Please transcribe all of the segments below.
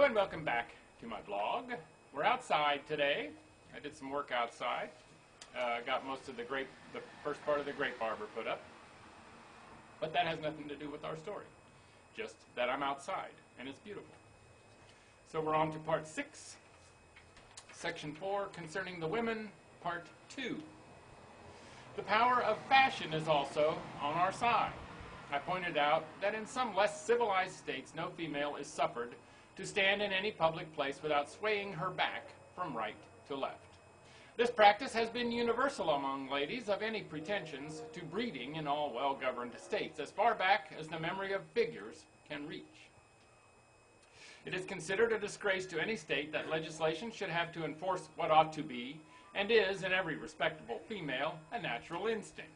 and welcome back to my blog. We're outside today. I did some work outside. Got most of the first part of the grape arbor put up. But that has nothing to do with our story. Just that I'm outside, and it's beautiful. So we're on to part 6, section 4, concerning the women, part 2. The power of fashion is also on our side. I pointed out that in some less civilized states, no female is suffered to stand in any public place without swaying her back from right to left. This practice has been universal among ladies of any pretensions to breeding in all well-governed states, as far back as the memory of figures can reach. It is considered a disgrace to any state that legislation should have to enforce what ought to be, and is, in every respectable female, a natural instinct.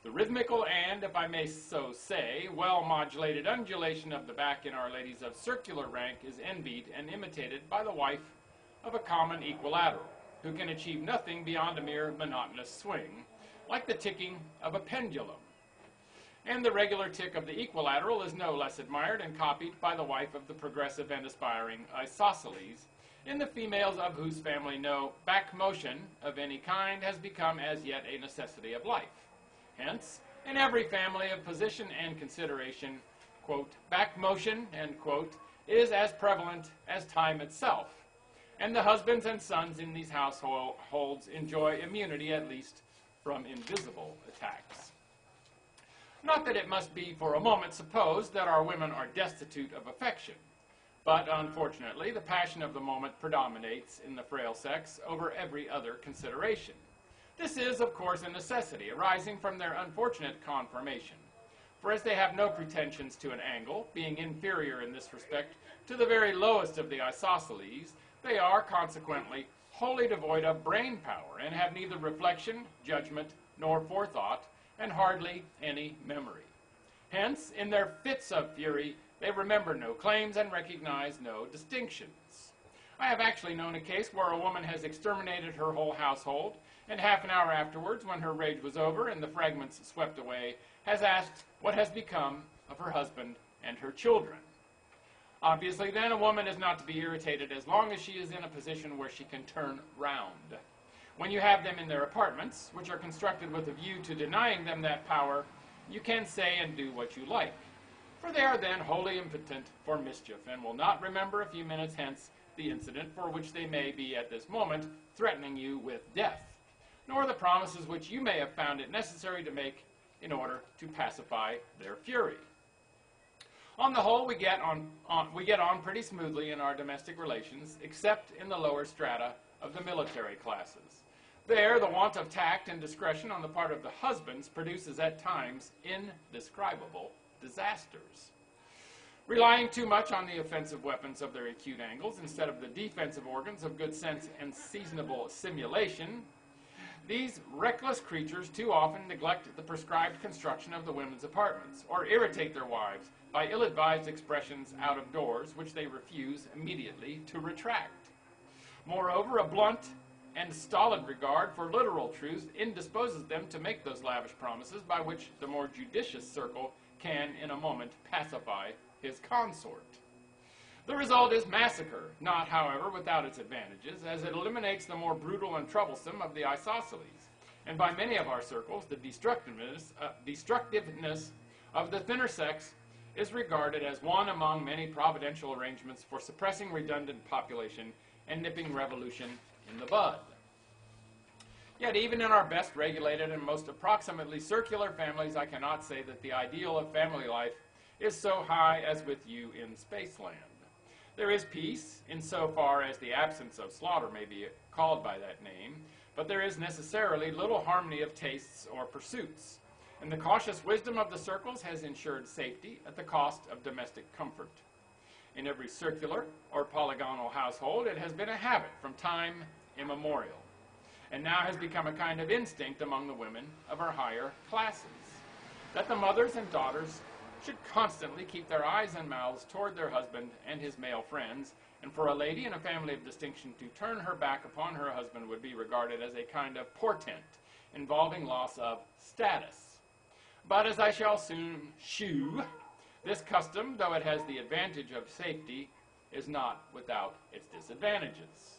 The rhythmical and, if I may so say, well-modulated undulation of the back in Our Ladies of circular rank is envied and imitated by the wife of a common equilateral, who can achieve nothing beyond a mere monotonous swing, like the ticking of a pendulum. And the regular tick of the equilateral is no less admired and copied by the wife of the progressive and aspiring isosceles, in the females of whose family no back motion of any kind has become as yet a necessity of life. Hence, in every family of position and consideration, quote, back motion, end quote, is as prevalent as time itself, and the husbands and sons in these households enjoy immunity, at least, from invisible attacks. Not that it must be for a moment supposed that our women are destitute of affection, but unfortunately the passion of the moment predominates in the frail sex over every other consideration. This is, of course, a necessity arising from their unfortunate conformation, for as they have no pretensions to an angle, being inferior in this respect to the very lowest of the isosceles, they are, consequently, wholly devoid of brain power, and have neither reflection, judgment, nor forethought, and hardly any memory. Hence, in their fits of fury, they remember no claims and recognize no distinctions. I have actually known a case where a woman has exterminated her whole household, and half an hour afterwards, when her rage was over and the fragments swept away, has asked what has become of her husband and her children. Obviously, then, a woman is not to be irritated as long as she is in a position where she can turn round. When you have them in their apartments, which are constructed with a view to denying them that power, you can say and do what you like, for they are then wholly impotent for mischief, and will not remember a few minutes hence the incident for which they may be at this moment threatening you with death, nor the promises which you may have found it necessary to make in order to pacify their fury. On the whole, we get on pretty smoothly in our domestic relations, except in the lower strata of the military classes. There, the want of tact and discretion on the part of the husbands produces at times indescribable disasters. Relying too much on the offensive weapons of their acute angles instead of the defensive organs of good sense and seasonable simulation, these reckless creatures too often neglect the prescribed construction of the women's apartments, or irritate their wives by ill-advised expressions out of doors, which they refuse immediately to retract. Moreover, a blunt and stolid regard for literal truth indisposes them to make those lavish promises by which the more judicious circle can, in a moment, pacify his consort. The result is massacre, not, however, without its advantages, as it eliminates the more brutal and troublesome of the isosceles, and by many of our circles, the destructiveness of the thinner sex is regarded as one among many providential arrangements for suppressing redundant population and nipping revolution in the bud. Yet even in our best regulated and most approximately circular families, I cannot say that the ideal of family life is so high as with you in Spaceland. There is peace, insofar as the absence of slaughter may be called by that name, but there is necessarily little harmony of tastes or pursuits, and the cautious wisdom of the circles has ensured safety at the cost of domestic comfort. In every circular or polygonal household, it has been a habit from time immemorial, and now has become a kind of instinct among the women of our higher classes, that the mothers and daughters should constantly keep their eyes and mouths toward their husband and his male friends, and for a lady in a family of distinction to turn her back upon her husband would be regarded as a kind of portent involving loss of status. But as I shall soon shew, this custom, though it has the advantage of safety, is not without its disadvantages.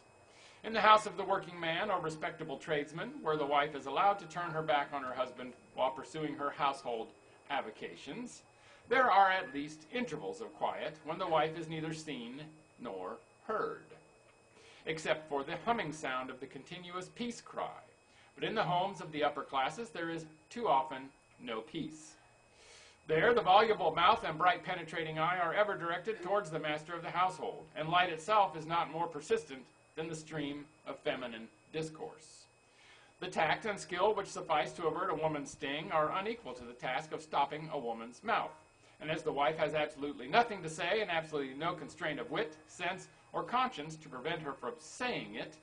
In the house of the working man or respectable tradesman, where the wife is allowed to turn her back on her husband while pursuing her household avocations, there are at least intervals of quiet when the wife is neither seen nor heard, except for the humming sound of the continuous peace cry. But in the homes of the upper classes, there is too often no peace. There, the voluble mouth and bright penetrating eye are ever directed towards the master of the household, and light itself is not more persistent than the stream of feminine discourse. The tact and skill which suffice to avert a woman's sting are unequal to the task of stopping a woman's mouth. And as the wife has absolutely nothing to say and absolutely no constraint of wit, sense, or conscience to prevent her from saying it,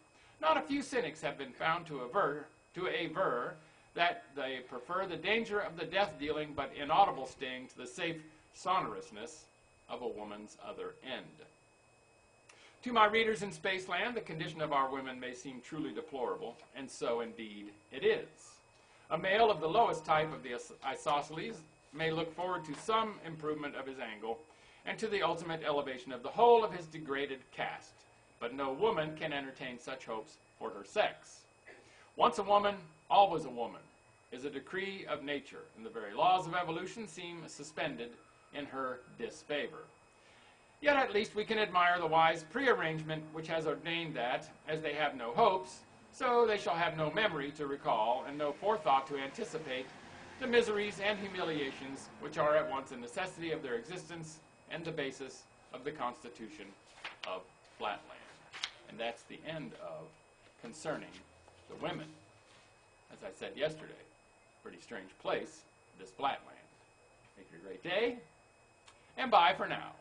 not a few cynics have been found to aver that they prefer the danger of the death-dealing but inaudible sting to the safe sonorousness of a woman's other end. To my readers in Spaceland, the condition of our women may seem truly deplorable, and so indeed it is. A male of the lowest type of the isosceles may look forward to some improvement of his angle and to the ultimate elevation of the whole of his degraded caste, but no woman can entertain such hopes for her sex. Once a woman, always a woman, is a decree of nature, and the very laws of evolution seem suspended in her disfavor. Yet at least we can admire the wise prearrangement which has ordained that, as they have no hopes, so they shall have no memory to recall and no forethought to anticipate the miseries and humiliations which are at once a necessity of their existence and the basis of the Constitution of Flatland. And that's the end of Concerning the Women. As I said yesterday, pretty strange place, this Flatland. Make it a great day, and bye for now.